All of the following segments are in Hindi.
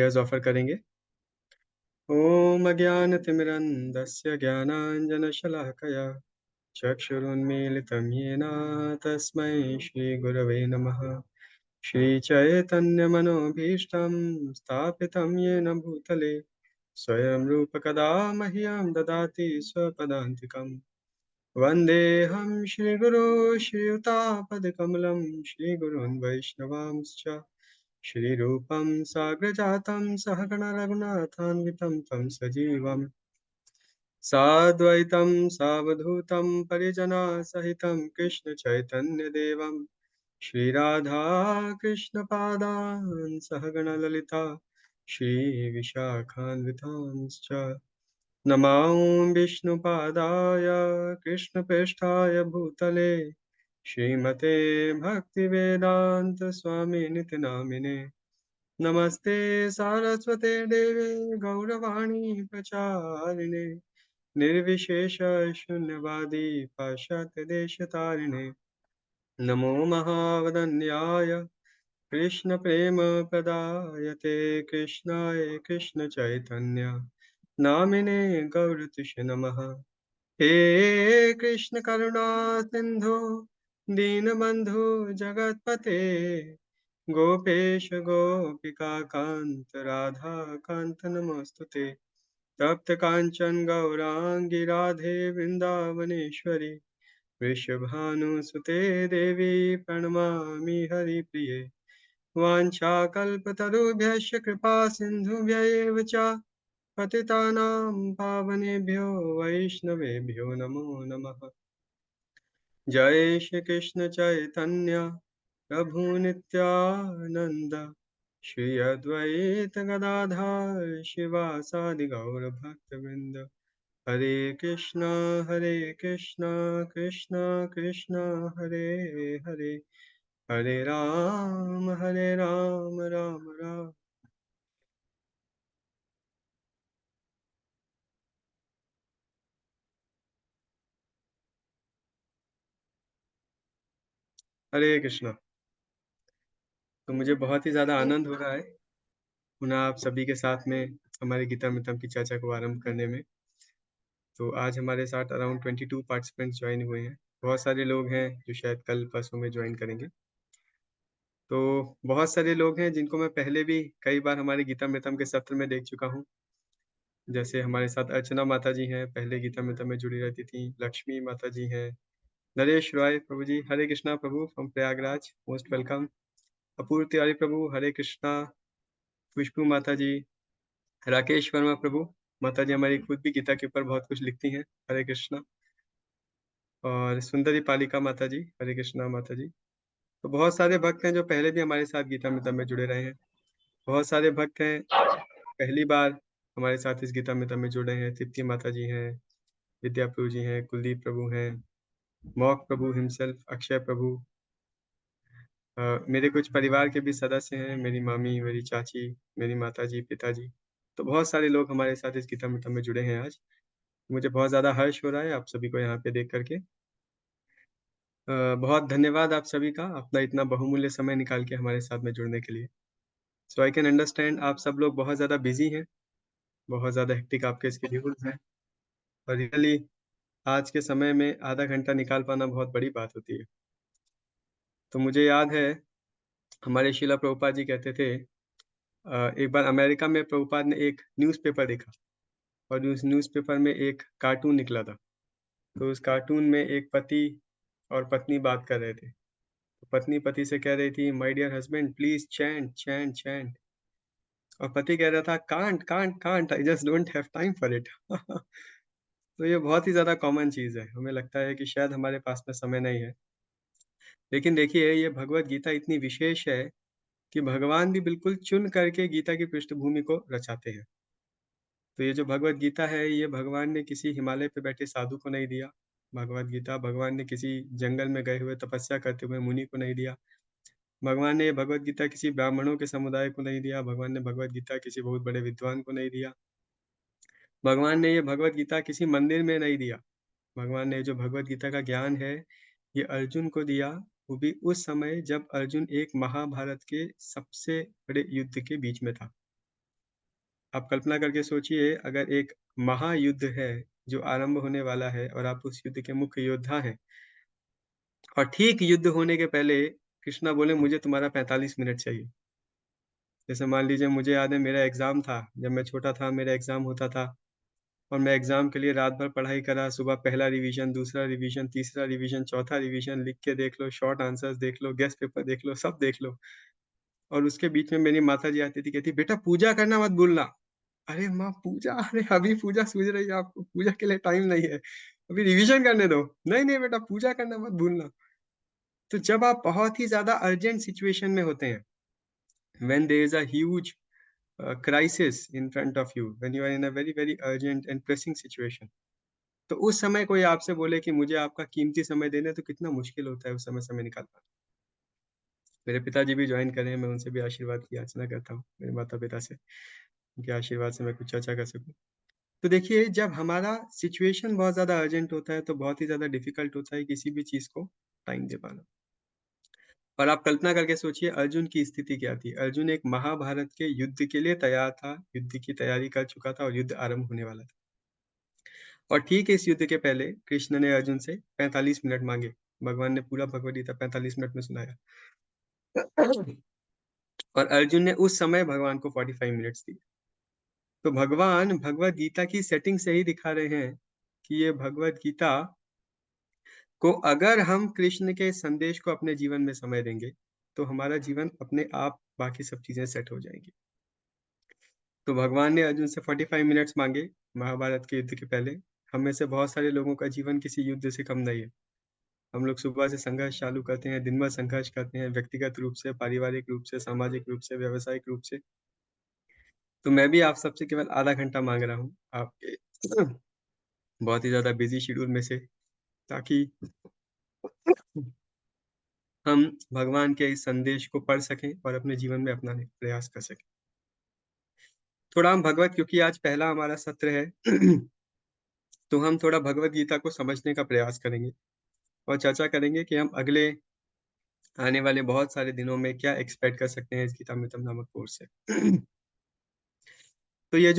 प्रेयर्स ऑफर करेंगे। ॐ अज्ञानतिमिरन्धस्य ज्ञानाञ्जनशलाकया चक्षुरुन्मीलितं येन तस्मै श्रीगुरवे नमः। श्रीचैतन्यमनोभीष्टं स्थापितं येन भूतले स्वयं रूपकदा मह्यं ददाति स्वपदान्तिकम्। वन्देऽहं श्रीगुरो श्रीयुतापदकमलं श्रीगुरून् वैष्णवांश्च श्रीरूपं साग्रजातं सहगण रघुनाथान्वितं तं सजीवम् साद्वैतं सावधूतं परिजनसहितं कृष्णचैतन्यदेवं श्रीराधा कृष्णपादान् सहगणललिता श्रीविशाखान्वितांश्च नमां विष्णुपादाय कृष्णप्रेष्ठाय भूतले श्रीमते भक्तिवेदान्तस्वामिनिति नामिने नमस्ते सारस्वते देवे गौरवाणी प्रचारिणे निर्विशेषशून्यवादी पाश्चात्यदेशतारिणे नमो महावदन्याय कृष्णप्रेमप्रदायते कृष्णाय कृष्णचैतन्य नामिने गौरतिष्ठ नमः। हे कृष्ण करुणा सिंधु दीनबंधु जगतपते गोपेश गोपिका कांत राधा कांत नमोस्तुते तप्त कांचन गौरांगी राधे वृंदावनेश्वरी वृषभानुसुते देवी प्रणमामि हरिप्रिये वाञ्छाकल्पतरुभ्यश्च कृपा सिन्धुभ्यैव च पतितानां पावनेभ्यो वैष्णवेभ्यो नमो नमः। जय श्री कृष्ण चैतन्य प्रभु नित्यानंद श्री अद्वैत गदाधर शिवासादि गौर भक्तवृंद हरे कृष्णा कृष्णा कृष्णा हरे हरे हरे राम राम राम। हरे कृष्णा। तो मुझे बहुत ही ज़्यादा आनंद हो रहा है पुनः आप सभी के साथ में हमारे गीता मितम की चर्चा को आरंभ करने में। तो आज हमारे साथ अराउंड 22 पार्टिसिपेंट्स ज्वाइन हुए हैं। बहुत सारे लोग हैं जो शायद कल परसों में ज्वाइन करेंगे। तो बहुत सारे लोग हैं जिनको मैं पहले भी कई बार हमारे गीता मितम के सत्र में देख चुका हूँ। जैसे हमारे साथ अर्चना माता जी हैं, पहले गीता मितम में जुड़ी रहती थी। लक्ष्मी माता जी हैं, नरेश रॉय प्रभु जी, हरे कृष्णा प्रभु फ्रॉम प्रयागराज, मोस्ट वेलकम। अपूर्व तिवारी प्रभु, हरे कृष्णा। खुशबू माता जी, राकेश वर्मा प्रभु, माता जी हमारी खुद भी गीता के ऊपर बहुत कुछ लिखती हैं, हरे कृष्णा। और सुंदरी पालिका माता जी, हरे कृष्णा माता जी। तो बहुत सारे भक्त हैं जो पहले भी हमारे साथ गीता मितम में जुड़े रहे हैं। बहुत सारे भक्त हैं पहली बार हमारे साथ इस गीता मितम में जुड़े हैं। तृप्ति माता जी हैं, विद्या प्रभु जी हैं, कुलदीप प्रभु हैं, मौक प्रभु हिमसेल्फ, अक्षय प्रभु। मेरे कुछ परिवार के भी सदस्य हैं, मेरी मामी, मेरी चाची, मेरी माताजी, पिताजी। तो बहुत सारे लोग हमारे साथ इस गीता मितम में जुड़े हैं आज। मुझे बहुत ज़्यादा हर्ष हो रहा है आप सभी को यहाँ पे देख करके। बहुत धन्यवाद आप सभी का अपना इतना बहुमूल्य समय निकाल के हमारे साथ में जुड़ने के लिए। सो आई कैन अंडरस्टैंड आप सब लोग बहुत ज़्यादा बिजी हैं, बहुत ज़्यादा हेक्टिक आपके स्केड्यूल्स हैं और रियली आज के समय में आधा घंटा निकाल पाना बहुत बड़ी बात होती है। तो मुझे याद है हमारे शिला प्रभुपाद जी कहते थे एक बार अमेरिका में प्रभुपाद ने एक न्यूज़पेपर देखा और उस न्यूज़पेपर में एक कार्टून निकला था। तो उस कार्टून में एक पति और पत्नी बात कर रहे थे। तो पत्नी पति से कह रही थी my dear husband please chant chant chant, और पति कह रहा था can't can't can't I just don't have time for it. तो ये बहुत ही ज़्यादा कॉमन चीज़ है। हमें लगता है कि शायद हमारे पास में समय नहीं है। लेकिन देखिए ये भगवत गीता इतनी विशेष है कि भगवान भी बिल्कुल चुन करके गीता की पृष्ठभूमि को रचाते हैं। तो ये जो भगवत गीता है ये भगवान ने किसी हिमालय पे बैठे साधु को नहीं दिया। भगवत गीता भगवान ने किसी जंगल में गए हुए तपस्या करते हुए मुनि को नहीं दिया। भगवान ने ये भगवत गीता किसी ब्राह्मणों के समुदाय को नहीं दिया। भगवान ने भगवत गीता किसी बहुत बड़े विद्वान को नहीं दिया। भगवान ने ये भगवत गीता किसी मंदिर में नहीं दिया। भगवान ने जो भगवत गीता का ज्ञान है ये अर्जुन को दिया, वो भी उस समय जब अर्जुन एक महाभारत के सबसे बड़े युद्ध के बीच में था। आप कल्पना करके सोचिए, अगर एक महायुद्ध है जो आरंभ होने वाला है और आप उस युद्ध के मुख्य योद्धा हैं और ठीक युद्ध होने के पहले कृष्णा बोले मुझे तुम्हारा 45 मिनट चाहिए। जैसे मान लीजिए मुझे याद है मेरा एग्ज़ाम था, जब मैं छोटा था मेरा एग्ज़ाम होता था और मैं एग्ज़ाम के लिए रात भर पढ़ाई करा, सुबह पहला रिवीजन, दूसरा रिवीजन, तीसरा रिवीजन, चौथा रिवीजन, लिख के देख लो, शॉर्ट आंसर्स देख लो, गेस पेपर देख लो, सब देख लो। और उसके बीच में मेरी माताजी आती थी, कहती बेटा पूजा करना मत भूलना। अरे माँ पूजा, अरे अभी पूजा सूझ रही है आपको, पूजा के लिए टाइम नहीं है, अभी रिवीजन करने दो। नहीं, नहीं बेटा पूजा करना मत भूलना। तो जब आप बहुत ही ज़्यादा अर्जेंट सिचुएशन में होते हैं, when there is a huge crisis in front of you, when you are in a very very urgent and pressing situation, तो उस समय कोई आपसे बोले कि मुझे आपका कीमती समय देना है, तो कितना मुश्किल होता है उस समय निकाल पाना। मेरे पिताजी भी जॉइन करे हैं, मैं उनसे भी आशीर्वाद की याचना करता हूँ, मेरे माता-पिता से, उनके आशीर्वाद से मैं कुछ चर्चा कर सकूँ। तो देखिए, जब हमारा सिचुएशन बहुत ज़्यादा अर्जेंट होता है, तो बहुत ही ज़्यादा डिफ़िकल्ट होता है किसी भी चीज़ को टाइम दे पाना। और आप कल्पना करके सोचिए अर्जुन की स्थिति क्या थी? अर्जुन एक महाभारत के युद्ध के लिए तैयार था, युद्ध की तैयारी कर चुका था और युद्ध आरंभ होने वाला था। और ठीक इस युद्ध के पहले कृष्ण ने अर्जुन से 45 मिनट माँगे। भगवान ने पूरा भगवद गीता 45 मिनट में सुनाया। और अर्जुन ने उस समय भगवान को 45 मिनट्स दिए। तो भगवान भगवद गीता की सेटिंग से ही दिखा रहे हैं कि ये भगवद गीता को अगर हम कृष्ण के संदेश को अपने जीवन में समय देंगे, तो हमारा जीवन अपने आप बाकी सब चीज़ें सेट हो जाएँगी। तो भगवान ने अर्जुन से 45 मिनट्स माँगे महाभारत के युद्ध के पहले। हम में से बहुत सारे लोगों का जीवन किसी युद्ध से कम नहीं है। हम लोग सुबह से संघर्ष चालू करते हैं, दिन भर संघर्ष करते हैं, व्यक्तिगत रूप से, पारिवारिक रूप से, सामाजिक रूप से, व्यावसायिक रूप से। तो मैं भी आप सबसे केवल आधा घंटा माँग रहा हूँ, आपके बहुत ही ज़्यादा बिज़ी शेड्यूल में से, ताकि हम भगवान के इस संदेश को पढ़ सकें और अपने जीवन में अपनाने का प्रयास कर सकें। थोड़ा हम भगवत, क्योंकि आज पहला हमारा सत्र है, तो हम थोड़ा भगवद गीता को समझने का प्रयास करेंगे और चर्चा करेंगे कि हम अगले आने वाले बहुत सारे दिनों में क्या एक्सपेक्ट कर सकते हैं इस गीतामृतम नामक कोर्स से। तो ये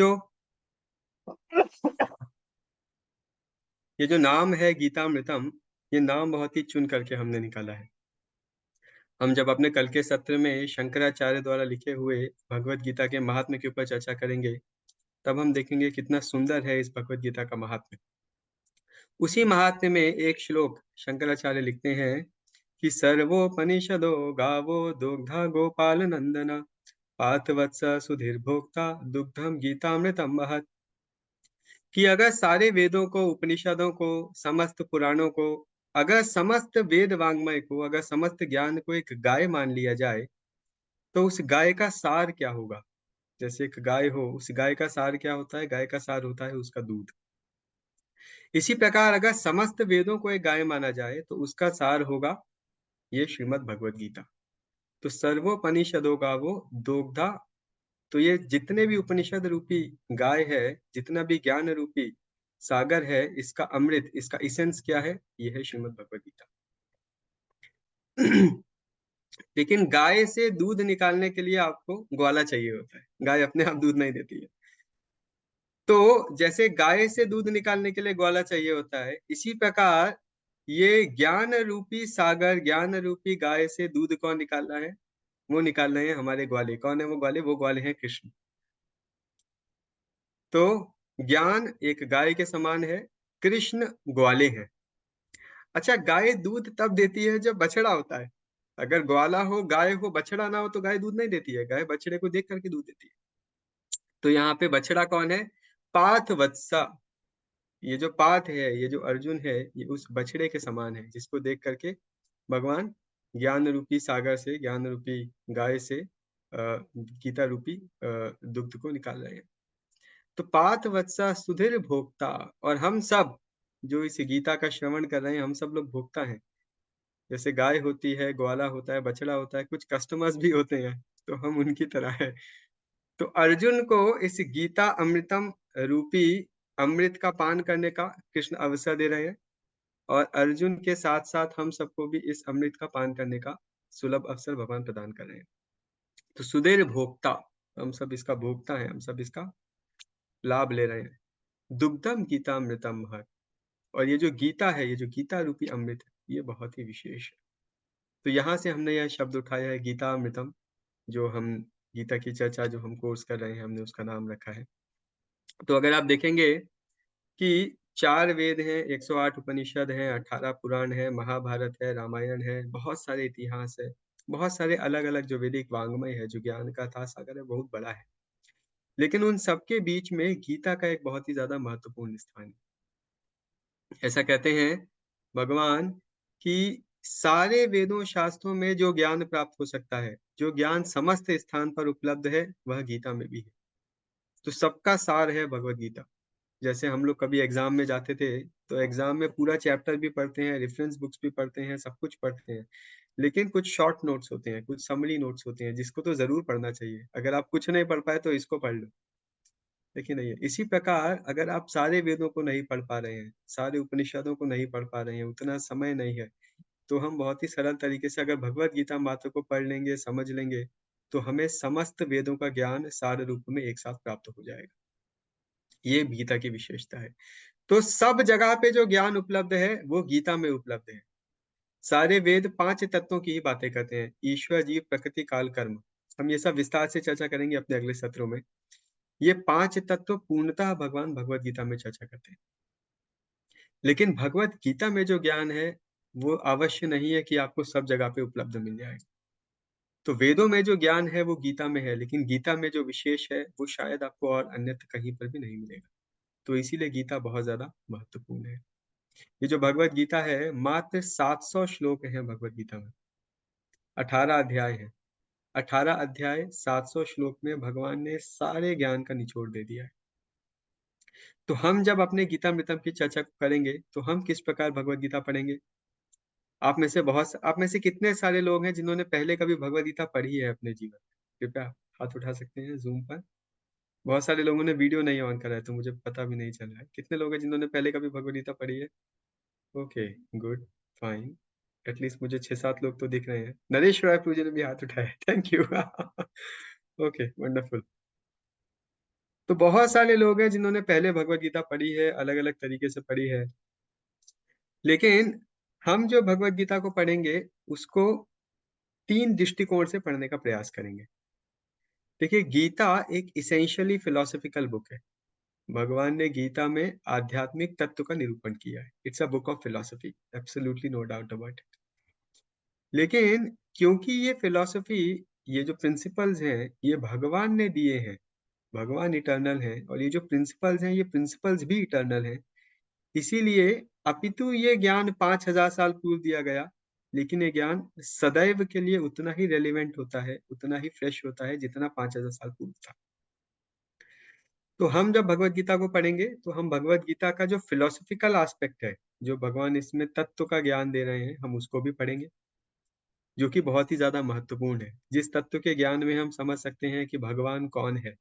जो नाम है गीतामृतम, ये नाम बहुत ही चुन करके हमने निकाला है। हम जब अपने कल के सत्र में शंकराचार्य द्वारा लिखे हुए भगवद गीता के महात्म्य के ऊपर चर्चा करेंगे, तब हम देखेंगे कितना सुंदर है इस भगवद गीता का महात्म्य। उसी महात्म्य में एक श्लोक शंकराचार्य लिखते हैं कि सर्वोपनिषदो गावो दुग्धा गोपाल नंदना पार्थ वत्स सुधीर भोक्ता दुग्धम गीतामृतम महत्। कि अगर सारे वेदों को, उपनिषदों को, समस्त पुराणों को, अगर समस्त वेद वाङ्मय को, अगर समस्त ज्ञान को एक गाय मान लिया जाए, तो उस गाय का सार क्या होगा? जैसे एक गाय हो, उस गाय का सार क्या होता है? गाय का सार होता है उसका दूध। इसी प्रकार अगर समस्त वेदों को एक गाय माना जाए, तो उसका सार होगा ये श्रीमद् भगवद गीता। तो सर्वोपनिषदों का वो दोग्धा, तो ये जितने भी उपनिषद रूपी गाय है, जितना भी ज्ञान रूपी सागर है, इसका अमृत, इसका इसेंस क्या है? ये है श्रीमद् भगवद गीता। लेकिन गाय से दूध निकालने के लिए आपको ग्वाला चाहिए होता है, गाय अपने आप दूध नहीं देती है। तो जैसे गाय से दूध निकालने के लिए ग्वाला चाहिए होता है, इसी प्रकार ये ज्ञान रूपी सागर, ज्ञान रूपी गाय से दूध कौन निकाल रहा है? वो निकाल रहे हैं हमारे ग्वाले। कौन है वो ग्वाले? वो ग्वाले हैं कृष्ण। तो ज्ञान एक गाय के समान है, कृष्ण ग्वाले हैं। अच्छा, गाय दूध तब देती है जब बछड़ा होता है। अगर ग्वाला हो, गाय हो, बछड़ा ना हो, तो गाय दूध नहीं देती है। गाय बछड़े को देख करके दूध देती है। तो यहाँ पे बछड़ा कौन है? पार्थ वत्सा। ये जो पार्थ है, ये जो अर्जुन है, ये उस बछड़े के समान है, जिसको देख करके भगवान ज्ञान रूपी सागर से, ज्ञान रूपी गाय से गीता रूपी दुग्ध को निकाल रहे हैं। तो पार्थ वत्सा सुधीर भोक्ता, और हम सब जो इस गीता का श्रवण कर रहे हैं, हम सब लोग भोक्ता हैं। जैसे गाय होती है, ग्वाला होता है, बछड़ा होता है, कुछ कस्टमर्स भी होते हैं, तो हम उनकी तरह है। तो अर्जुन को इस गीता अमृतम रूपी अमृत का पान करने का कृष्ण अवसर दे रहे हैं, और अर्जुन के साथ साथ हम सबको भी इस अमृत का पान करने का सुलभ अवसर भगवान प्रदान कर रहे हैं। तो सुधीर भोक्ता, हम सब इसका भोक्ता हैं, हम सब इसका लाभ ले रहे हैं। दुग्धम गीतामृतम महत्। और ये जो गीता है, ये जो गीता रूपी अमृत है, ये बहुत ही विशेष है। तो यहाँ से हमने यह शब्द उठाया है गीतामृतम, जो हम गीता की चर्चा जो हम कोर्स कर रहे हैं, हमने उसका नाम रखा है। तो अगर आप देखेंगे कि 4 वेद हैं, 108 उपनिषद हैं, 18 पुराण हैं, महाभारत है, रामायण है, बहुत सारे इतिहास है, बहुत सारे अलग-अलग जो वैदिक वाङ्मय है, जो ज्ञान का अथाह सागर है, बहुत बड़ा है। लेकिन उन सबके बीच में गीता का एक बहुत ही ज़्यादा महत्वपूर्ण स्थान है। ऐसा कहते हैं भगवान कि सारे वेदों शास्त्रों में जो ज्ञान प्राप्त हो सकता है, जो ज्ञान समस्त स्थान पर उपलब्ध है, वह गीता में भी है। तो सबका सार है भगवद गीता। जैसे हम लोग कभी एग्जाम में जाते थे, तो एग्जाम में पूरा चैप्टर भी पढ़ते हैं, रेफरेंस बुक्स भी पढ़ते हैं, सब कुछ पढ़ते हैं। लेकिन कुछ शॉर्ट नोट्स होते हैं, कुछ समरी नोट्स होते हैं, जिसको तो ज़रूर पढ़ना चाहिए। अगर आप कुछ नहीं पढ़ पाए तो इसको पढ़ लो, देखिए नहीं है। इसी प्रकार अगर आप सारे वेदों को नहीं पढ़ पा रहे हैं, सारे उपनिषदों को नहीं पढ़ पा रहे हैं, उतना समय नहीं है, तो हम बहुत ही सरल तरीके से अगर भगवद गीता मात्र को पढ़ लेंगे, समझ लेंगे, तो हमें समस्त वेदों का ज्ञान सार रूप में एक साथ प्राप्त हो जाएगा। ये गीता की विशेषता है। तो सब जगह पे जो ज्ञान उपलब्ध है, वो गीता में उपलब्ध है। सारे वेद 5 तत्वों की ही बातें करते हैं, ईश्वर, जीव, प्रकृति, काल, कर्म। हम ये सब विस्तार से चर्चा करेंगे अपने अगले सत्रों में। ये 5 तत्व पूर्णतः भगवान भगवद गीता में चर्चा करते हैं। लेकिन भगवद गीता में जो ज्ञान है, वो अवश्य नहीं है कि आपको सब जगह पे उपलब्ध मिल जाएगा। तो वेदों में जो ज्ञान है, वो गीता में है, लेकिन गीता में जो विशेष है, वो शायद आपको और अन्यत्र कहीं पर भी नहीं मिलेगा। तो इसीलिए गीता बहुत ज़्यादा महत्वपूर्ण है। ये जो भगवद गीता है, मात्र 700 श्लोक हैं भगवद गीता में। 18 अध्याय हैं। 18 अध्याय 700 श्लोक में भगवान ने सारे ज्ञान का निचोड़ दे दिया है। तो हम जब अपने गीतामृतम की चर्चा करेंगे, तो हम किस प्रकार भगवद गीता पढ़ेंगे? आप में से कितने सारे लोग हैं जिन्होंने पहले कभी भगवद गीता पढ़ी है अपने जीवन में? कृपया हाथ उठा सकते हैं ज़ूम पर। बहुत सारे लोगों ने वीडियो नहीं ऑन करा है, तो मुझे पता भी नहीं चल रहा है। कितने लोग हैं जिन्होंने पहले कभी भगवद गीता पढ़ी है? Okay, good, fine. एटलीस्ट मुझे 6-7 लोग तो दिख रहे हैं। नरेश रायपुर जी ने भी हाथ उठाया है, थैंक यू। Okay, wonderful. तो बहुत सारे लोग हैं जिन्होंने पहले भगवद गीता पढ़ी है, अलग-अलग तरीके से पढ़ी है। लेकिन हम जो भगवद गीता को पढ़ेंगे, उसको 3 दृष्टिकोण से पढ़ने का प्रयास करेंगे। देखिए, गीता एक एसेंशियली फिलॉसॉफिकल बुक है। भगवान ने गीता में आध्यात्मिक तत्व का निरूपण किया है। It's a book of philosophy, absolutely no doubt about it. लेकिन क्योंकि ये फिलॉसफी, ये जो प्रिंसिपल्स हैं, ये भगवान ने दिए हैं, भगवान इटर्नल हैं, और ये जो प्रिंसिपल्स हैं, ये प्रिंसिपल्स भी इटर्नल हैं। इसीलिए अपितु ये ज्ञान 5000 साल पूर्व दिया गया, लेकिन ये ज्ञान सदैव के लिए उतना ही रेलेवेंट होता है, उतना ही फ्रेश होता है, जितना 5000 साल पूर्व था। तो हम जब भगवत गीता को पढ़ेंगे, तो हम भगवत गीता का जो फिलॉसफिकल एस्पेक्ट है, जो भगवान इसमें तत्व का ज्ञान दे रहे हैं, हम उसको भी पढ़ेंगे, जो कि बहुत ही ज़्यादा महत्वपूर्ण है। जिस तत्व के ज्ञान में हम समझ सकते हैं कि भगवान कौन है,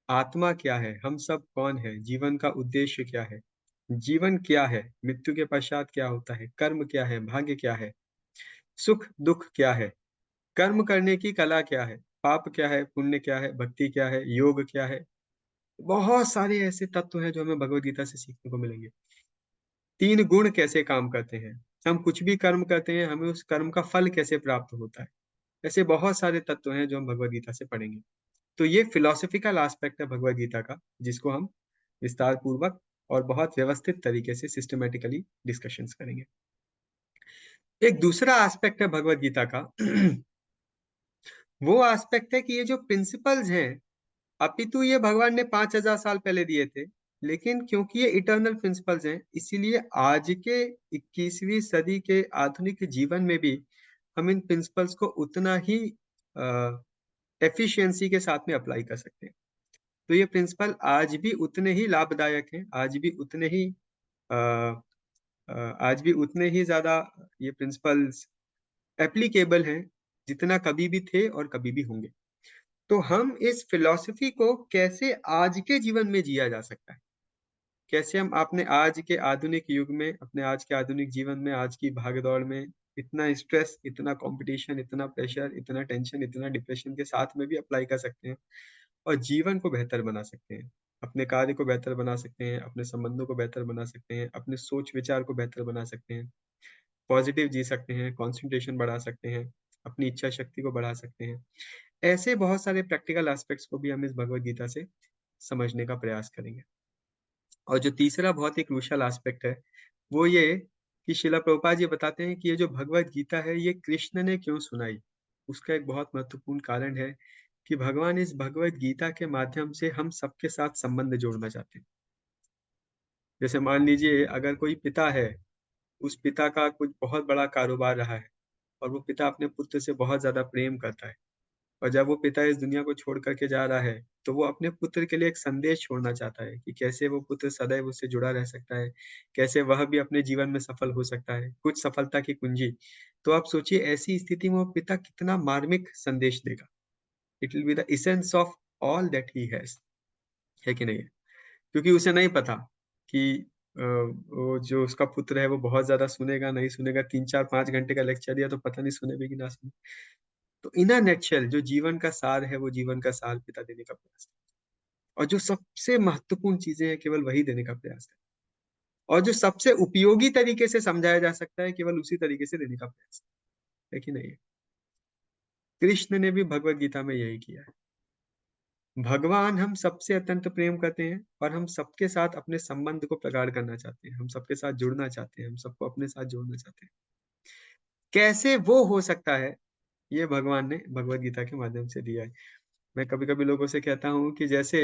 आत्मा क्या है, हम सब कौन है, जीवन का उद्देश्य क्या है, जीवन क्या है, मृत्यु के पश्चात क्या होता है, कर्म क्या है, भाग्य क्या है, सुख दुख क्या है, कर्म करने की कला क्या है, पाप क्या है, पुण्य क्या है, भक्ति क्या है, योग क्या है। बहुत सारे ऐसे तत्व हैं जो हमें भगवत गीता से सीखने को मिलेंगे। 3 गुण कैसे काम करते हैं, हम कुछ भी कर्म करते हैं, हमें उस कर्म का फल कैसे प्राप्त होता है। ऐसे बहुत सारे तत्व हैं जो हम भगवत गीता से पढ़ेंगे। तो ये फिलॉसफिकल एस्पेक्ट है भगवत गीता का, जिसको हम विस्तार पूर्वक और बहुत व्यवस्थित तरीके से सिस्टमैटिकली डिस्कशंस करेंगे। एक दूसरा एस्पेक्ट है भगवत गीता का। वो एस्पेक्ट है कि ये जो प्रिंसिपल्स हैं, अपितु ये भगवान ने 5000 साल पहले दिए थे, लेकिन क्योंकि ये इटर्नल प्रिंसिपल्स हैं, इसीलिए आज के 21वीं सदी के आधुनिक जीवन में भी हम इन प्रिंसिपल्स को उतना ही एफिशिएंसी के साथ में अप्लाई कर सकते हैं। तो ये प्रिंसिपल आज भी उतने ही लाभदायक हैं, आज भी उतने ही अ, आज भी उतने ही ज्यादा ये प्रिंसिपल्स एप्लीकेबल हैं, जितना कभी भी थे और कभी भी होंगे। तो हम इस फिलॉसफी को कैसे आज के जीवन में जिया जा सकता है, कैसे हम अपने आज के आधुनिक युग में, अपने आज के आधुनिक जीवन में, आज की भागदौड़ में, इतना स्ट्रेस, इतना कंपटीशन, इतना प्रेशर, इतना टेंशन, इतना डिप्रेशन के साथ में भी अप्लाई कर सकते हैं। और जीवन को बेहतर बना सकते हैं। अपने कार्य को बेहतर बना सकते हैं, अपने संबंधों को बेहतर बना सकते हैं, अपने सोच-विचार को बेहतर बना सकते हैं, पॉज़िटिव जी सकते हैं, कंसंट्रेशन बढ़ा सकते हैं, अपनी इच्छा शक्ति को बढ़ा सकते हैं। ऐसे बहुत सारे प्रैक्टिकल एस्पेक्ट्स को भी हम इस भगवद गीता से समझने का प्रयास करेंगे। और जो तीसरा बहुत ही क्रूशियल एस्पेक्ट है, वो ये कि श्रील प्रभुपाद जी बताते हैं कि ये जो भगवद गीता है, ये कृष्ण ने क्यों सुनाई? उसका एक बहुत महत्वपूर्ण कारण है कि भगवान इस भगवद गीता के माध्यम से हम सबके साथ संबंध जोड़ना चाहते हैं। जैसे मान लीजिए अगर कोई पिता है, उस पिता का कुछ बहुत बड़ा कारोबार रहा है और वो पिता अपने पुत्र से बहुत ज़्यादा प्रेम करता है। और जब वो पिता इस दुनिया को छोड़ कर के जा रहा है, तो वो अपने पुत्र के लिए एक संदेश छोड़ना चाहता है कि कैसे वो पुत्र सदैव उससे जुड़ा रह सकता है, कैसे वह भी अपने जीवन में सफल हो सकता है, कुछ सफलता की कुंजी। तो आप सोचिए ऐसी स्थिति में वो पिता कितना मार्मिक संदेश देगा। It will be the essence of all that he has, है कि नहीं? क्योंकि उसे नहीं पता कि वो जो उसका पुत्र है वो बहुत ज़्यादा सुनेगा, नहीं सुनेगा, 3, 4, 5 घंटे का लेक्चर दिया तो पता नहीं सुने भी कि ना सुने। तो इन अ नटशेल जो जीवन का सार है, वो जीवन का सार पिता देने का प्रयास करते हैं। और जो सबसे महत्वपूर्ण चीज़ें हैं, केवल वही देने का प्रयास करते हैं। और जो सबसे उपयोगी तरीके से समझाया जा सकता है, केवल उसी तरीके से देने का प्रयास है कि नहीं? कृष्ण ने भी भगवद गीता में यही किया है। भगवान हम सबसे अत्यंत प्रेम करते हैं और हम सबके साथ अपने संबंध को प्रगाढ़ करना चाहते हैं। हम सबके साथ जुड़ना चाहते हैं, हम सबको अपने साथ जोड़ना चाहते हैं। कैसे वो हो सकता है, ये भगवान ने भगवद गीता के माध्यम से दिया है। मैं कभी-कभी लोगों से कहता हूँ कि जैसे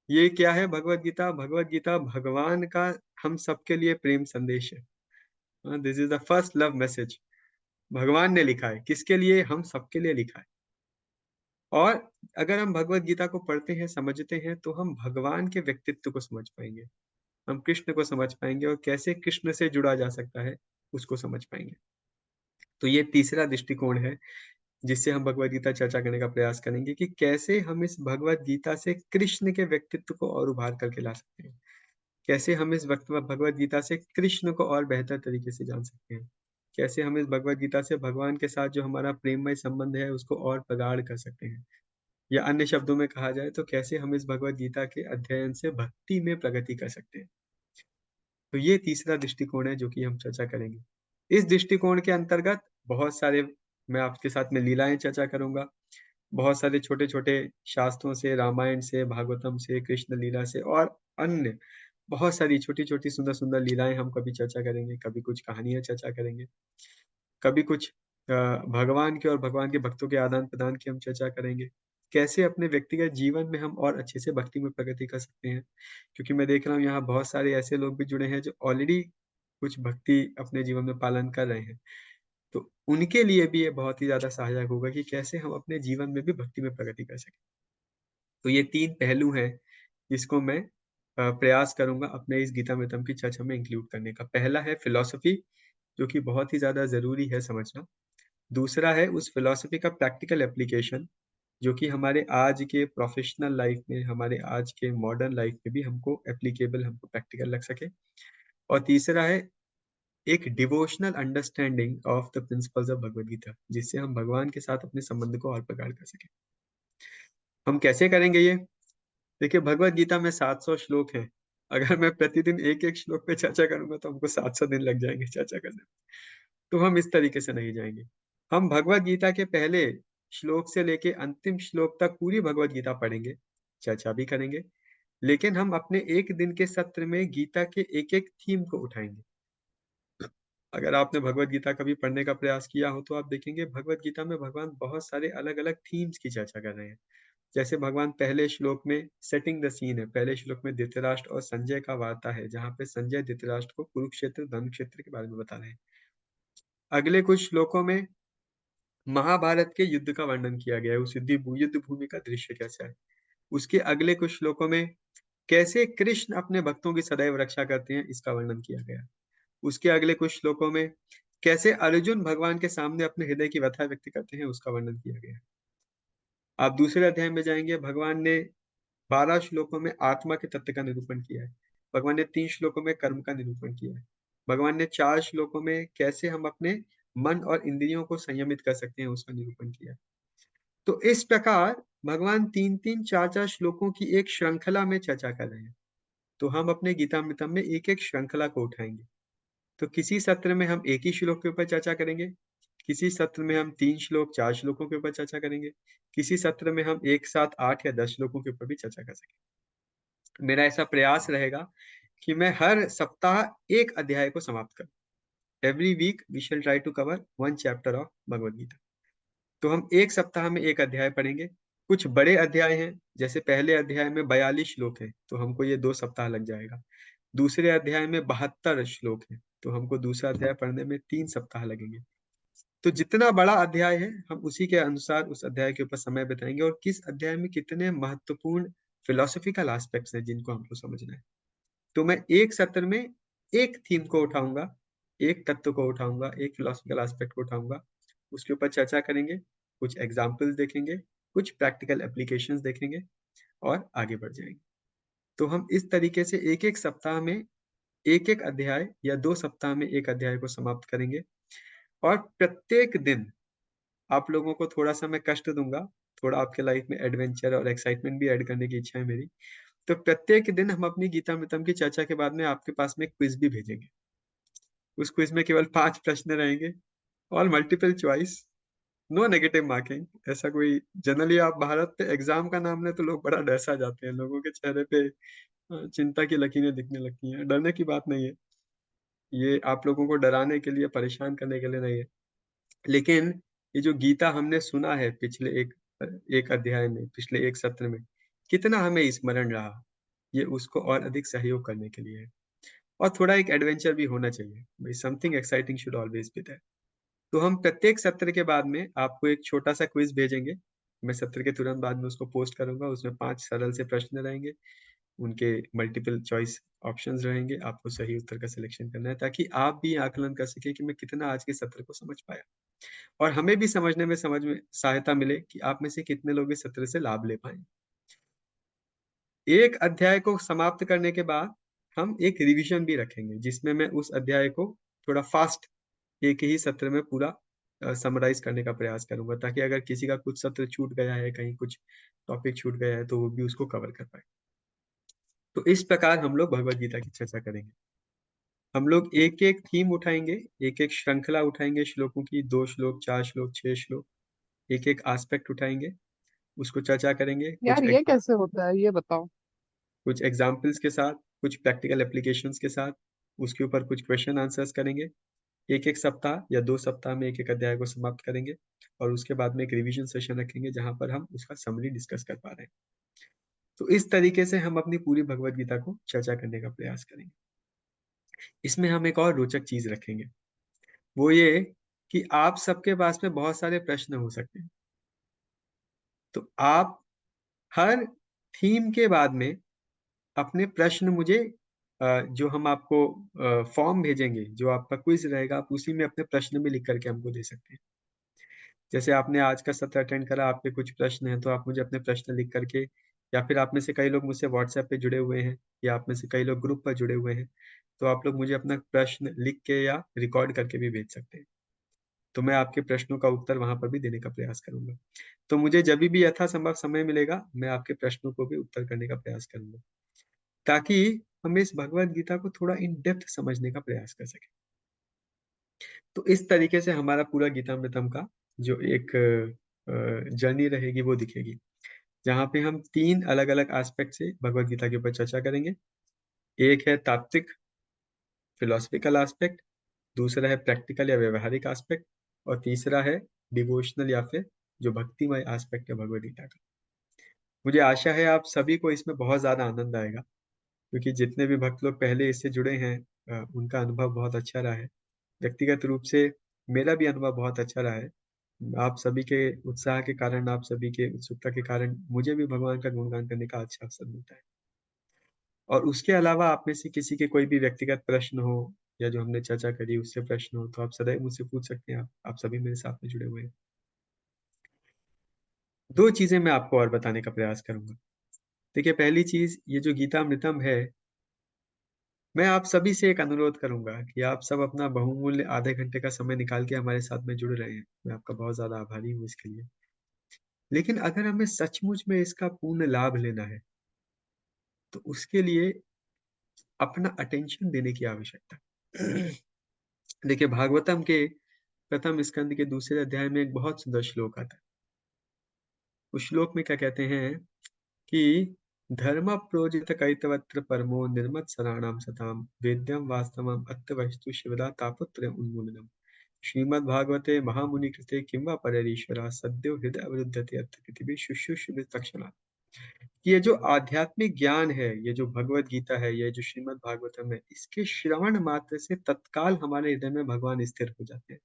ये क्या है भगवद गीता? भगवद गीता भगवान का हम सबके लिए प्रेम संदेश है। This is the first love message. भगवान ने लिखा है, किसके लिए? हम सबके लिए लिखा है। और अगर हम भगवद गीता को पढ़ते हैं, समझते हैं, तो हम भगवान के व्यक्तित्व को समझ पाएँगे। हम कृष्ण को समझ पाएँगे और कैसे कृष्ण से जुड़ा जा सकता है, उसको समझ पाएँगे। तो ये तीसरा दृष्टिकोण है, जिससे हम भगवद गीता चर्चा करने का प्रयास करेंगे कि कैसे हम इस भगवद गीता से कृष्ण के व्यक्तित्व को और उभार करके ला सकते हैं। कैसे हम इस वक़्त भगवद गीता से कृष्ण को और बेहतर तरीके से जान सकते हैं? कैसे हम इस भगवद गीता से भगवान के साथ जो हमारा प्रेममय संबंध है, उसको और प्रगाढ़ कर सकते हैं? या अन्य शब्दों में कहा जाए तो कैसे हम इस भगवद गीता के अध्ययन से भक्ति में प्रगति कर सकते हैं? तो ये तीसरा दृष्टिकोण है जो कि हम चर्चा करेंगे। इस दृष्टिकोण के अंतर्गत बहुत सारे मैं आपके साथ में लीलाएँ चर्चा करूँगा। बहुत सारे छोटे-छोटे शास्त्रों से, रामायण से, भागवतम से, कृष्ण लीला से और अन्य बहुत सारी छोटी-छोटी, सुंदर-सुंदर लीलाएँ हम कभी चर्चा करेंगे, कभी कुछ कहानियाँ चर्चा करेंगे, कभी कुछ भगवान के और भगवान के भक्तों के आदान-प्रदान की हम चर्चा करेंगे। कैसे अपने व्यक्तिगत जीवन में हम और अच्छे से भक्ति में प्रगति कर सकते हैं। क्योंकि मैं देख रहा हूँ यहाँ बहुत सारे ऐसे लोग भी जुड़े हैं जो ऑलरेडी कुछ भक्ति अपने जीवन में पालन कर रहे हैं। तो उनके लिए भी ये बहुत ही ज़्यादा सहायक होगा कि कैसे हम अपने जीवन में भी भक्ति में प्रगति कर सकें। तो ये 3 पहलू हैं, जिसको मैं प्रयास करूँगा अपने इस गीतामृतम की चर्चा में इंक्लूड करने का। पहला है फिलॉसफी, जो कि बहुत ही ज़्यादा ज़रूरी है समझना। दूसरा है उस फिलॉसफी का प्रैक्टिकल एप्लीकेशन, जो कि हमारे आज के प्रोफ़ेशनल लाइफ़ में, हमारे आज के मॉडर्न लाइफ़ में भी हमको एप्लीकेबल, हमको प्रैक्टिकल लग सके। और तीसरा है एक devotional understanding of the principles of Bhagavad Gita, जिससे हम भगवान के साथ अपने संबंध को और प्रगाढ़ कर सकें। हम कैसे करेंगे ये? देखिए भगवद गीता में 700 श्लोक हैं। अगर मैं प्रतिदिन एक-एक श्लोक पे चर्चा करूँगा तो हमको 700 दिन लग जाएँगे चर्चा करने में। तो हम इस तरीके से नहीं जाएँगे। हम भगवद गीता के पहले श्लोक से लेके अंतिम श्लोक तक पूरी भगवद गीता पढ़ेंगे, चर्चा भी करेंगे, लेकिन हम अपने 1 दिन के सत्र में गीता के एक-एक थीम को उठाएँगे। अगर आपने भगवद गीता कभी पढ़ने का प्रयास किया हो तो आप देखेंगे भगवद गीता में भगवान बहुत सारे अलग-अलग थीम्स की चर्चा कर रहे हैं। जैसे भगवान पहले श्लोक में सेटिंग द सीन है, पहले श्लोक में धृतराष्ट्र और संजय का वार्ता है, जहाँ पे संजय धृतराष्ट्र को कुरुक्षेत्र, धनुक्षेत्र के बारे में बता रहे हैं। अगले कुछ श्लोकों में महाभारत के युद्ध का वर्णन किया गया है, उस युद्ध भूमि का दृश्य कैसा है। उसके अगले कुछ श्लोकों में कैसे कृष्ण अपने भक्तों की सदैव रक्षा करते हैं, इसका वर्णन किया गया है। उसके अगले कुछ श्लोकों में कैसे अर्जुन भगवान के सामने अपने हृदय की व्यथा व्यक्त करते हैं, उसका वर्णन किया गया है। आप दूसरे अध्याय में जाएँगे, भगवान ने 12 श्लोकों में आत्मा के तत्व का निरूपण किया है। भगवान ने 3 श्लोकों में कर्म का निरूपण किया है। भगवान ने 4 श्लोकों में कैसे हम अपने मन और इंद्रियों को संयमित कर सकते हैं, उसका निरूपण किया है। तो इस प्रकार भगवान 3-3, 4-4 श्लोकों की एक श्रृंखला में चर्चा कर रहे हैं। तो हम अपने गीतामृतम में एक-एक श्रृंखला को उठाएंगे। तो किसी सत्र में हम एक ही श्लोक के ऊपर चर्चा करेंगे, किसी सत्र में हम 3 श्लोक, 4 श्लोकों के ऊपर चर्चा करेंगे, किसी सत्र में हम एक साथ 8 या 10 श्लोकों के ऊपर भी चर्चा कर सकें। मेरा ऐसा प्रयास रहेगा कि मैं हर सप्ताह एक अध्याय को समाप्त करूं। Every week we shall try to cover 1 chapter of Bhagavad Gita. तो हम एक सप्ताह में एक अध्याय पढ़ेंगे। कुछ बड़े अध्याय हैं, जैसे पहले अध्याय में 42 श्लोक हैं, तो हमको ये 2 सप्ताह लग जाएगा। दूसरे अध्याय में 72 श्लोक हैं, तो हमको दूसरा अध्याय पढ़ने में 3 सप्ताह लगेंगे। तो जितना बड़ा अध्याय है, हम उसी के अनुसार उस अध्याय के ऊपर समय बिताएंगे, और किस अध्याय में कितने महत्वपूर्ण फिलोसॉफिकल एस्पेक्ट्स हैं जिनको हमको समझना है। तो मैं एक सत्र में एक थीम को उठाऊंगा, एक तत्व को उठाऊंगा, एक फिलोसॉफिकल एस्पेक्ट को उठाऊंगा, उसके ऊपर चर्चा करेंगे, कुछ एग्जाम्पल्स देखेंगे, कुछ प्रैक्टिकल एप्लीकेशंस देखेंगे और आगे बढ़ जाएंगे। तो हम इस तरीके से एक एक सप्ताह में एक एक अध्याय या 2 सप्ताह में एक अध्याय को समाप्त करेंगे, और प्रत्येक दिन आप लोगों को थोड़ा सा मैं कष्ट दूंगा, थोड़ा आपके लाइफ में एडवेंचर और एक्साइटमेंट भी ऐड करने की इच्छा है मेरी। तो प्रत्येक दिन हम अपनी गीतामृतम की चर्चा के बाद में आपके पास में क्विज भी भेजेंगे। उस क्विज में केवल 5 प्रश्न रहेंगे, all multiple choice, no negative marking. ऐसा कोई, जनरली आप भारत पे एग्जाम का नाम ले तो लोग बड़ा डर सा जाते हैं, लोगों के चेहरे पे चिंता की लकीरें दिखने लगती हैं। डरने की बात नहीं है, ये आप लोगों को डराने के लिए, परेशान करने के लिए नहीं है। लेकिन ये जो गीता हमने सुना है पिछले एक अध्याय में, पिछले एक सत्र में, कितना हमें स्मरण रहा, ये उसको और अधिक सहयोग करने के लिए है। और थोड़ा एक एडवेंचर भी होना चाहिए भाई, something exciting should always be there. तो हम प्रत्येक सत्र के बाद में आपको एक छोटा सा क्विज भेजेंगे। मैं सत्र के तुरंत बाद में उसको पोस्ट करूंगा। उसमें 5 सरल से प्रश्न रहेंगे, उनके मल्टीपल चॉइस ऑप्शंस रहेंगे, आपको सही उत्तर का सिलेक्शन करना है, ताकि आप भी आकलन कर सके कि मैं कितना आज के सत्र को समझ पाया, और हमें भी समझ में सहायता मिले कि आप में से कितने लोग इस सत्र से लाभ ले पाए। एक अध्याय को समाप्त करने के बाद हम एक रिवीजन भी रखेंगे, जिसमें मैं उस अध्याय को थोड़ा फास्ट एक ही सत्र में पूरा समराइज करने का प्रयास करूंगा, ताकि अगर किसी का कुछ सत्र छूट गया है, कहीं कुछ टॉपिक छूट गया है, तो वो भी उसको कवर कर पाए। तो इस प्रकार हम लोग भगवत गीता की चर्चा करेंगे। हम लोग एक एक थीम उठाएंगे, एक एक श्रृंखला उठाएंगे श्लोकों की, 2 श्लोक, 4 श्लोक, 6 श्लोक, एक एक एस्पेक्ट उठाएंगे, उसको चर्चा करेंगे, यार ये कैसे होता है, ये बताओ। कुछ एग्जाम्पल्स के साथ, कुछ प्रैक्टिकल एप्लीकेशंस के साथ, उसके ऊपर कुछ क्वेश्चन आंसर्स करेंगे। एक एक सप्ताह या 2 सप्ताह में एक एक अध्याय को समाप्त करेंगे, और उसके बाद में एक रिवीजन सेशन रखेंगे जहां पर हम उसका समरी डिस्कस कर पा रहे हैं। तो इस तरीके से हम अपनी पूरी भगवत गीता को चर्चा करने का प्रयास करेंगे। इसमें हम एक और रोचक चीज रखेंगे, वो ये कि आप सबके पास में बहुत सारे प्रश्न हो सकते हैं। तो आप हर थीम के बाद में अपने प्रश्न मुझे, जो हम आपको फॉर्म भेजेंगे, जो आपका क्विज रहेगा, आप उसी में अपने प्रश्न भी लिख करके हमको दे सकते हैं। जैसे आपने आज का सत्र अटेंड करा, आपके कुछ प्रश्न हैं, तो आप मुझे अपने प्रश्न लिख करके, या फिर आप में से कई लोग मुझसे व्हाट्सएप पे जुड़े हुए हैं, या आप में से कई लोग ग्रुप पर जुड़े हुए हैं, तो आप लोग मुझे अपना प्रश्न लिख के या रिकॉर्ड करके भी भेज सकते हैं। तो मैं आपके प्रश्नों का उत्तर वहां पर भी देने का प्रयास करूंगा। तो मुझे जब भी यथासंभव समय मिलेगा, मैं आपके प्रश्नों को भी उत्तर करने का प्रयास करूंगा, ताकि हम इस भगवत गीता को थोड़ा इन डेप्थ समझने का प्रयास कर सकें। तो इस तरीके से हमारा पूरा गीतामृतम का जो एक जर्नी रहेगी वो दिखेगी, जहाँ पे हम 3 अलग अलग एस्पेक्ट से भगवत गीता के ऊपर चर्चा करेंगे। एक है तात्विक फिलोसफिकल एस्पेक्ट, दूसरा है प्रैक्टिकल या व्यवहारिक एस्पेक्ट, और तीसरा है डिवोशनल या फिर जो भक्तिमय एस्पेक्ट है भगवत गीता का। मुझे आशा है आप सभी को इसमें बहुत ज्यादा आनंद आएगा, क्योंकि जितने भी भक्त लोग पहले इससे जुड़े हैं, उनका अनुभव बहुत अच्छा रहा है। व्यक्तिगत रूप से मेरा भी अनुभव बहुत अच्छा रहा है। आप सभी के उत्साह के कारण, आप सभी के उत्सुकता के कारण मुझे भी भगवान का गुणगान करने का अच्छा अवसर मिलता है। और उसके अलावा आप में से किसी के कोई भी व्यक्तिगत प्रश्न हो, या जो हमने चर्चा करी उससे प्रश्न हो, तो आप सदैव मुझसे पूछ सकते हैं। आप सभी मेरे साथ में जुड़े हुए हैं। 2 चीजें मैं आपको और बताने का प्रयास करूंगा। देखिए, पहली चीज, ये जो गीतामृतम है, मैं आप सभी से एक अनुरोध करूंगा कि आप सब अपना बहुमूल्य आधे घंटे का समय निकाल के हमारे साथ में जुड़ रहे हैं। मैं आपका बहुत ज्यादा आभारी हूँ इसके लिए। लेकिन अगर हमें सचमुच में इसका पूर्ण लाभ लेना है तो उसके लिए अपना अटेंशन देने की आवश्यकता है। देखिए, भागवतम के प्रथम स्कंद के दूसरे अध्याय में एक बहुत सुंदर श्लोक आता है। उस श्लोक में क्या कहते हैं कि धर्म प्रोजित कैतवत्र परमो निर्मत्सराणाम सताम वेद्यम वास्तवम अत्यवस्तु शिवदा तापत्र उन्मूलनम श्रीमद् भागवते महामुनि कृते किंवा पररीश्वरा सद्यो हृदय अवरुद्धते अत्र पृथिवी शुश्रूषु तक्षणा। ये जो आध्यात्मिक ज्ञान है, ये जो भगवत गीता है, ये जो श्रीमद् भागवतम है, इसके श्रवण मात्र से तत्काल हमारे हृदय में भगवान स्थिर हो जाते हैं।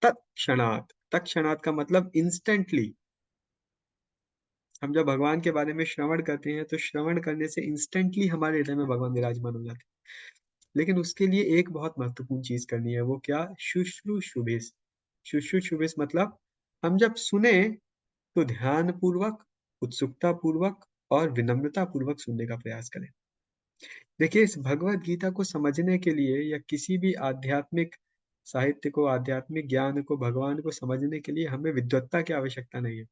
तत्क्षणात, तत्क्षणात का मतलब इंस्टेंटली। हम जब भगवान के बारे में श्रवण करते हैं तो श्रवण करने से इंस्टेंटली हमारे हृदय में भगवान विराजमान हो जाते हैं। लेकिन उसके लिए एक बहुत महत्वपूर्ण चीज करनी है, वो क्या? शुश्रूषुभिस। शुश्रूषुभिस मतलब हम जब सुने तो ध्यान पूर्वक, उत्सुकता पूर्वक और विनम्रता पूर्वक सुनने का प्रयास करें। देखिए, इस भगवत गीता को समझने के लिए या किसी भी आध्यात्मिक साहित्य को, आध्यात्मिक ज्ञान को, भगवान को समझने के लिए हमें विद्वत्ता की आवश्यकता नहीं है।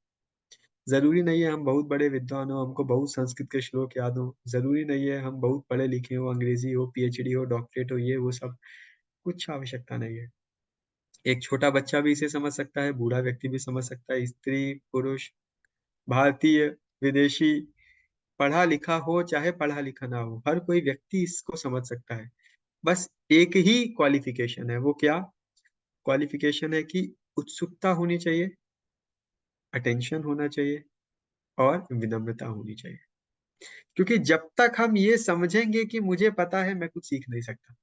जरूरी नहीं है हम बहुत बड़े विद्वान हो, हमको बहुत संस्कृत के श्लोक याद हो। जरूरी नहीं है हम बहुत पढ़े लिखे हो, अंग्रेजी हो, पीएचडी हो, डॉक्टरेट हो, ये वो सब कुछ आवश्यकता नहीं है। एक छोटा बच्चा भी इसे समझ सकता है, बूढ़ा व्यक्ति भी समझ सकता है, स्त्री पुरुष, भारतीय विदेशी, पढ़ा लिखा हो चाहे पढ़ा लिखा ना हो, हर कोई व्यक्ति इसको समझ सकता है। बस एक ही क्वालिफिकेशन है, वो क्या क्वालिफिकेशन है? कि उत्सुकता होनी चाहिए, अटेंशन होना चाहिए और विनम्रता होनी चाहिए। क्योंकि जब तक हम ये समझेंगे कि मुझे पता है, मैं कुछ सीख नहीं सकता।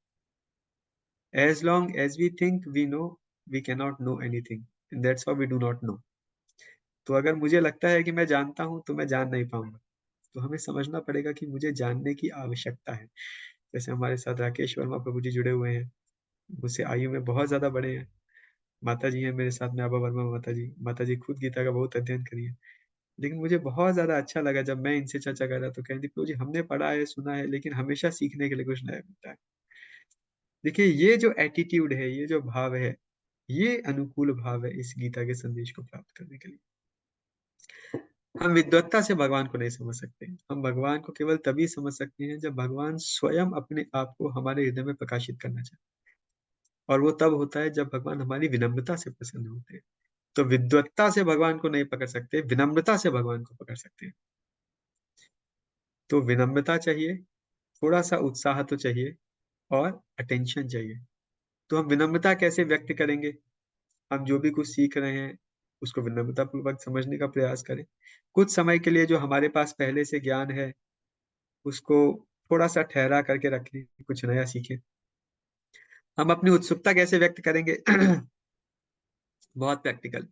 As long as we think we know, we can not know anything, that's why we do not know. तो अगर मुझे लगता है कि मैं जानता हूं तो मैं जान नहीं पाऊंगा। तो हमें समझना पड़ेगा कि मुझे जानने की आवश्यकता है। जैसे हमारे साथ राकेश वर्मा प्रभु जी जुड़े हुए हैं, मुझसे आयु में बहुत ज्यादा बड़े हैं। माता जी हैं मेरे साथ में, आबा वर्मा माता जी। माता जी खुद गीता का बहुत अध्ययन करी है। लेकिन मुझे बहुत ज्यादा अच्छा लगा जब मैं इनसे चर्चा कर रहा तो कहती, प्रभु जी हमने पढ़ा है, सुना है, लेकिन हमेशा सीखने के लिए कुछ नया मिलता है। देखिए, ये जो एटीट्यूड है, ये जो भाव है, ये अनुकूल भाव है इस गीता के संदेश को प्राप्त करने के लिए। हम विद्वत्ता से भगवान को नहीं समझ सकते। हम भगवान को केवल तभी समझ सकते हैं जब भगवान स्वयं अपने आप को हमारे हृदय में प्रकाशित करना चाहे। और वो तब होता है जब भगवान हमारी विनम्रता से प्रसन्न होते हैं। तो विद्वत्ता से भगवान को नहीं पकड़ सकते, विनम्रता से भगवान को पकड़ सकते हैं। तो विनम्रता चाहिए, थोड़ा सा उत्साह तो चाहिए, और अटेंशन चाहिए। तो हम विनम्रता कैसे व्यक्त करेंगे? हम जो भी कुछ सीख रहे हैं उसको विनम्रता पूर्वक समझने का प्रयास करें। कुछ समय के लिए जो हमारे पास पहले से ज्ञान है उसको थोड़ा सा ठहरा करके रखें, कुछ नया सीखें। हम अपनी उत्सुकता कैसे व्यक्त करेंगे? बहुत प्रैक्टिकल,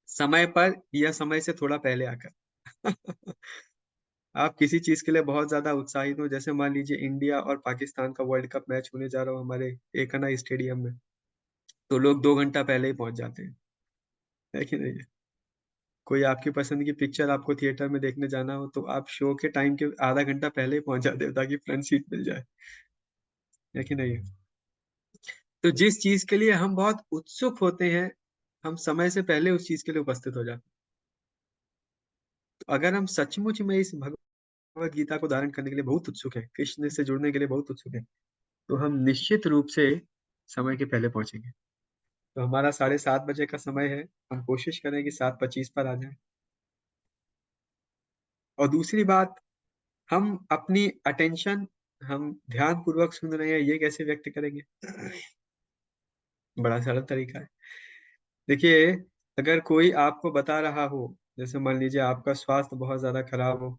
समय पर या समय से थोड़ा पहले आकर। आप किसी चीज के लिए बहुत ज्यादा उत्साहित हो, जैसे मान लीजिए इंडिया और पाकिस्तान का वर्ल्ड कप मैच होने जा रहा हो हमारे एकना स्टेडियम में, तो लोग 2 घंटा पहले ही पहुंच जाते हैं, है कि नहीं? कोई आपकी पसंद की पिक्चर आपको थिएटर में देखने जाना हो तो आप शो के टाइम के आधा घंटा पहले ही पहुंच जाते हो ताकि फ्रंट सीट मिल जाए, है कि नहीं? तो जिस चीज के लिए हम बहुत उत्सुक होते हैं, हम समय से पहले उस चीज के लिए उपस्थित हो जाते हैं। तो अगर हम सचमुच में इस भगवत गीता को धारण करने के लिए बहुत उत्सुक हैं, कृष्ण से जुड़ने के लिए बहुत उत्सुक हैं, तो हम निश्चित रूप से समय के पहले पहुंचेंगे। तो हमारा 7:30 बजे का समय है, हम कोशिश करें कि 7:25 पर आ जाए। और दूसरी बात, हम अपनी अटेंशन, हम ध्यान पूर्वक सुन रहे हैं, ये कैसे व्यक्त करेंगे? बड़ा सरल तरीका है। देखिए, अगर कोई आपको बता रहा हो, जैसे मान लीजिए आपका स्वास्थ्य बहुत ज्यादा खराब हो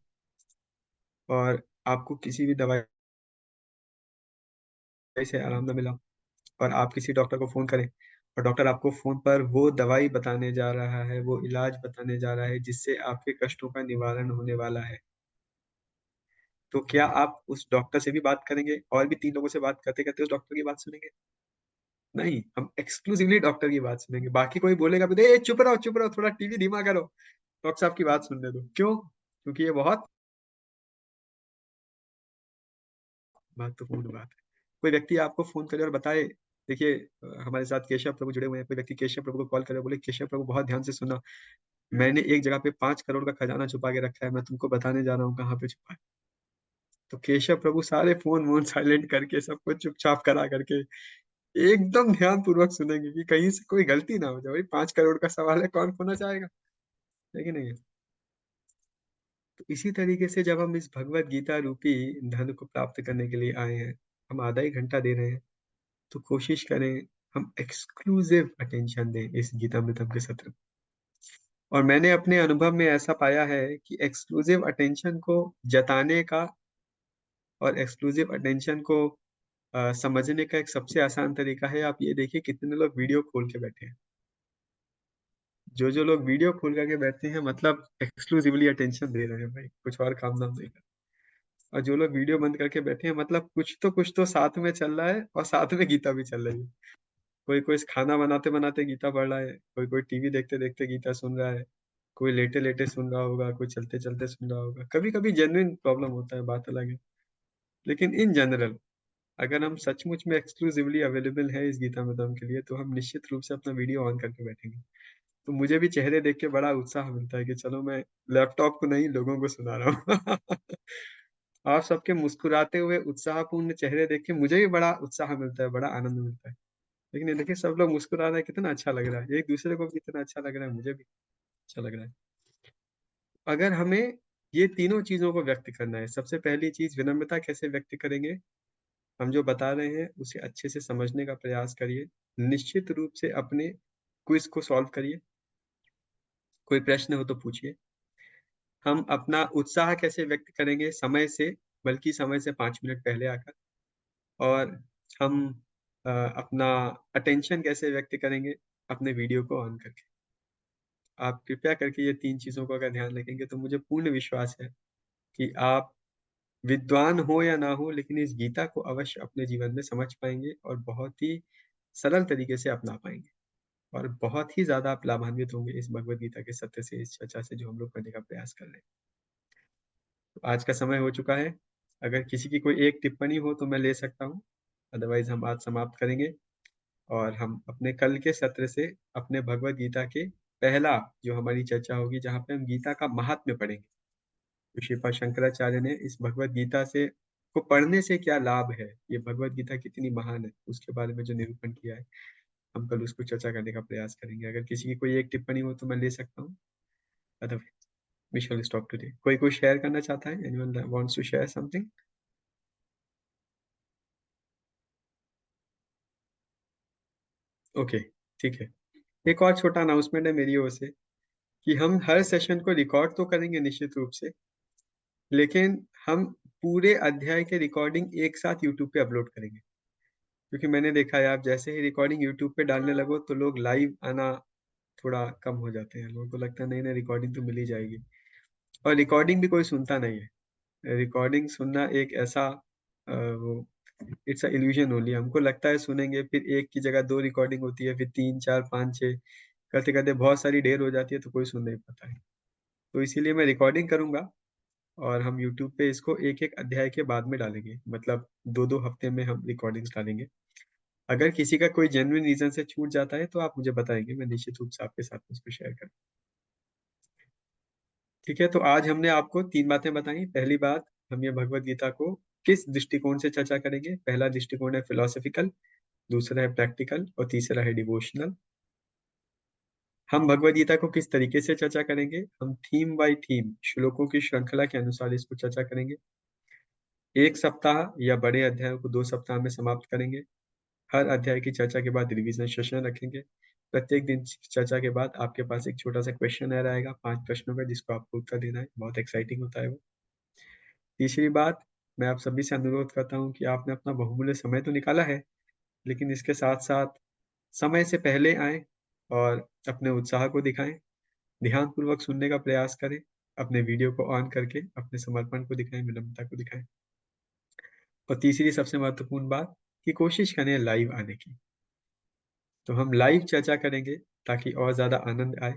और आपको किसी भी दवाई से आराम न मिला, और आप किसी डॉक्टर को फोन करें और डॉक्टर आपको फोन पर वो दवाई बताने जा रहा है, वो इलाज बताने जा रहा है जिससे आपके कष्टों का निवारण होने वाला है, तो क्या आप उस डॉक्टर से भी बात करेंगे और भी 3 लोगों से बात करते करते उस डॉक्टर की बात सुनेंगे? नहीं, हम एक्सक्लूसिवली डॉक्टर की बात सुनेंगे। बाकी कोई बोलेगा भी, ए चुप रहो, थोड़ा टीवी धीमा करो, डॉक्टर साहब की बात सुनने दो। क्यों? क्योंकि ये बहुत महत्वपूर्ण बात है। कोई व्यक्ति आपको फोन करे और बताए देखिए हमारे साथ केशव प्रभु जुड़े हुए हैं, कोई व्यक्ति केशव प्रभु को कॉल करे, बोले केशव प्रभु बहुत ध्यान से सुनना, मैंने एक जगह पे 5 करोड़ का खजाना छुपा के रखा है, मैं तुमको बताने जा रहा हूँ कहाँ पे छुपा है। तो केशव प्रभु सारे फोन वोन साइलेंट करके सबको चुपचाप करा करके एकदम ध्यान पूर्वक सुनेंगे कि कहीं से कोई गलती ना हो जाए। भाई 5 करोड़ का सवाल है, कौन खोना चाहेगा, है कि नहीं है? तो इसी तरीके से जब हम इस भगवत गीता रूपी धन को प्राप्त करने के लिए आए हैं, हम आधा ही घंटा दे रहे हैं, तो कोशिश करें हम एक्सक्लूसिव अटेंशन दें इस गीतामृतम के सत्र में। और मैंने अपने अनुभव में ऐसा पाया है कि एक्सक्लूसिव अटेंशन को जताने का और एक्सक्लूसिव अटेंशन को समझने का एक सबसे आसान तरीका है, आप ये देखिए कितने लोग वीडियो खोल के बैठे हैं। जो जो लोग वीडियो खोल करके बैठते हैं मतलब एक्सक्लूसिवली अटेंशन दे रहे हैं भाई, कुछ और काम धाम नहीं कर। और जो लोग वीडियो बंद करके बैठे हैं मतलब कुछ तो साथ में चल रहा है और साथ में गीता भी चल रही है। कोई कोई खाना बनाते बनाते गीता पढ़ रहा है, कोई कोई टीवी देखते देखते गीता सुन रहा है, कोई लेटे लेटे सुन रहा होगा, कोई चलते चलते सुन रहा होगा। कभी कभी जेन्युइन प्रॉब्लम होता है, बात अलग है। लेकिन इन जनरल अगर हम सचमुच में एक्सक्लूसिवली अवेलेबल है इस गीता मैदान के लिए, तो हम निश्चित रूप से अपना वीडियो ऑन करके बैठेंगे। तो मुझे भी चेहरे देख के बड़ा उत्साह मिलता है कि चलो मैं लैपटॉप को नहीं लोगों को सुना रहा हूँ। आप सबके मुस्कुराते हुए उत्साहपूर्ण चेहरे देख के मुझे भी बड़ा उत्साह मिलता है, बड़ा आनंद मिलता है। लेकिन ये देखिए सब लोग मुस्कुरा रहे हैं, कितना अच्छा लग रहा है, एक दूसरे को भी कितना अच्छा लग रहा है, मुझे भी अच्छा लग रहा है। अगर हमें ये तीनों चीजों को व्यक्त करना है, सबसे पहली चीज विनम्रता कैसे व्यक्त करेंगे, हम जो बता रहे हैं उसे अच्छे से समझने का प्रयास करिए। निश्चित रूप से अपने क्विज को सॉल्व करिए, कोई प्रश्न हो तो पूछिए। हम अपना उत्साह कैसे व्यक्त करेंगे, समय से, बल्कि समय से 5 मिनट पहले आकर। और हम अपना अटेंशन कैसे व्यक्त करेंगे, अपने वीडियो को ऑन करके। आप कृपया करके ये 3 चीजों को अगर ध्यान रखेंगे तो मुझे पूर्ण विश्वास है कि आप विद्वान हो या ना हो, लेकिन इस गीता को अवश्य अपने जीवन में समझ पाएंगे और बहुत ही सरल तरीके से अपना पाएंगे। और बहुत ही ज्यादा आप लाभान्वित होंगे इस भगवत गीता के सत्य से, इस चर्चा से जो हम लोग करने का प्रयास कर रहे हैं। तो आज का समय हो चुका है, अगर किसी की कोई एक टिप्पणी हो तो मैं ले सकता हूँ, अदरवाइज हम आज समाप्त करेंगे। और हम अपने कल के सत्र से अपने भगवत गीता के पहला जो हमारी चर्चा होगी, जहाँ पे हम गीता का महात्म्य पढ़ेंगे। तो श्रीपाद शंकराचार्य ने इस भगवत गीता से को पढ़ने से क्या लाभ है, ये भगवत गीता कितनी महान है, उसके बारे में जो निरूपण किया है, हम कल उसको चर्चा करने का प्रयास करेंगे। अगर किसी की कोई एक टिप्पणी हो तो मैं ले सकता हूँ, otherwise we shall stop today. कोई कोई शेयर करना चाहता है, anyone wants to share something? Okay, ठीक है। एक और छोटा अनाउंसमेंट है मेरी ओर से कि हम हर सेशन को रिकॉर्ड तो करेंगे निश्चित रूप से, लेकिन हम पूरे अध्याय के रिकॉर्डिंग एक साथ यूट्यूब पे अपलोड करेंगे। क्योंकि मैंने देखा है आप जैसे ही रिकॉर्डिंग यूट्यूब पे डालने लगो तो लोग लाइव आना थोड़ा कम हो जाते हैं, लोगों को लगता है नहीं नहीं रिकॉर्डिंग तो मिल ही जाएगी। और रिकॉर्डिंग भी कोई सुनता नहीं है, रिकॉर्डिंग सुनना एक ऐसा वो इट्स अ इल्यूजन ओनली। हमको लगता है सुनेंगे, फिर एक की जगह 2 रिकॉर्डिंग होती है, फिर 3 4 5 6 करते करते बहुत सारी ढेर हो जाती है, तो कोई सुन नहीं पाता है। तो इसीलिए मैं रिकॉर्डिंग करूंगा और हम यूट्यूब पे इसको एक एक अध्याय के बाद में डालेंगे, मतलब 2 2 हफ्ते में हम रिकॉर्डिंग्स डालेंगे। अगर किसी का कोई जेन्युइन रीजन से छूट जाता है तो आप मुझे बताएंगे, मैं निश्चित रूप से आपके साथ उसको शेयर करूँ। ठीक है, तो आज हमने आपको 3 बातें बताई। पहली बात, हम ये भगवत गीता को किस दृष्टिकोण से चर्चा करेंगे। पहला दृष्टिकोण है फिलोसफिकल, दूसरा है प्रैक्टिकल और तीसरा है डिवोशनल। हम भगवत गीता को किस तरीके से चर्चा करेंगे, हम थीम बाय थीम श्लोकों की श्रृंखला के अनुसार इसको चर्चा करेंगे। एक सप्ताह या बड़े अध्यायों को 2 सप्ताह में समाप्त करेंगे। हर अध्याय की चर्चा के बाद रिवीजन सेशन रखेंगे। प्रत्येक दिन चर्चा के बाद आपके पास एक छोटा सा क्वेश्चन आएगा 5 प्रश्नों का, जिसको आपको उत्तर देना है। बहुत एक्साइटिंग होता है वो। तीसरी बात, मैं आप सभी से अनुरोध करता हूँ कि आपने अपना बहुमूल्य समय तो निकाला है, लेकिन इसके साथ साथ समय से पहले आए और अपने उत्साह को दिखाएं, ध्यानपूर्वक सुनने का प्रयास करें, अपने वीडियो को ऑन करके अपने समर्पण को दिखाएं, विनम्रता को दिखाएं। और तीसरी सबसे महत्वपूर्ण बात कि कोशिश करें लाइव आने की। तो हम लाइव चर्चा करेंगे ताकि और ज़्यादा आनंद आए।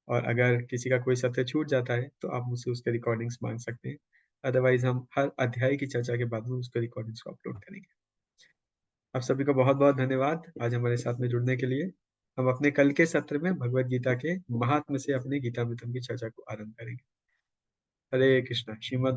और अगर किसी का कोई सत्र छूट जाता है तो आप मुझसे उसके रिकॉर्डिंग्स मांग सकते हैं, अदरवाइज हम हर अध्याय की चर्चा के बाद में उसके रिकॉर्डिंग्स को अपलोड करेंगे। आप सभी का बहुत बहुत धन्यवाद आज हमारे साथ में जुड़ने के लिए। हम अपने कल के सत्र में भगवत गीता के महात्म्य से अपने गीता मिथुन की चर्चा को आरंभ करेंगे। हरे कृष्णा। श्रीमद्